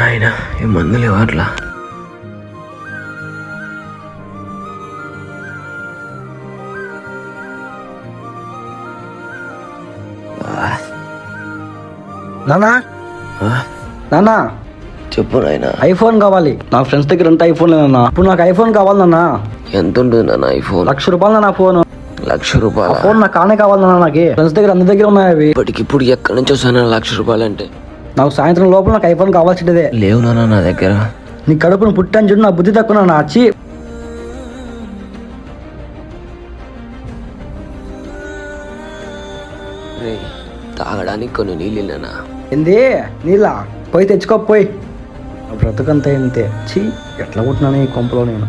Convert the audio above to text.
ఆయన ఈ మందులు ఇవ్వట్లా. నానా నానా చెప్పు నాయన. ఐఫోన్ కావాలి. నా ఫ్రెండ్స్ దగ్గర అంతా ఐఫోన్ లేదన్నా. ఇప్పుడు నాకు ఐఫోన్ కావాలి నాన్న. ఎంత ఉంటుంది నాన్న ఐఫోన్? ₹1,00,000 నా ఫోన్. ₹1,00,000? ఫోన్ నాకు కానే కావాలి నాన్న. నాకు ఫ్రెండ్స్ దగ్గర అందరి దగ్గర ఉన్నాయి అవి. ఇప్పటికిప్పుడు ఎక్కడి నుంచి వస్తాను ₹1,00,000 అంటే? నాకు సాయంత్రం లోపల నాకు ఐఫోన్ కావాల్సిందే. లేవు నాన్న నా దగ్గర. నీ కడుపును పుట్టాను చూడు, నా బుద్ధి తక్కువ నాన్న. వచ్చి తాగడానికి కొన్ని నీళ్ళు. ఏంది నీళ్ళ? పోయి తెచ్చుకోపోయి. బ్రతుకంతా ఇంతే. చీ, ఎట్లా పుట్టినాను ఈ కొంపలో నేను.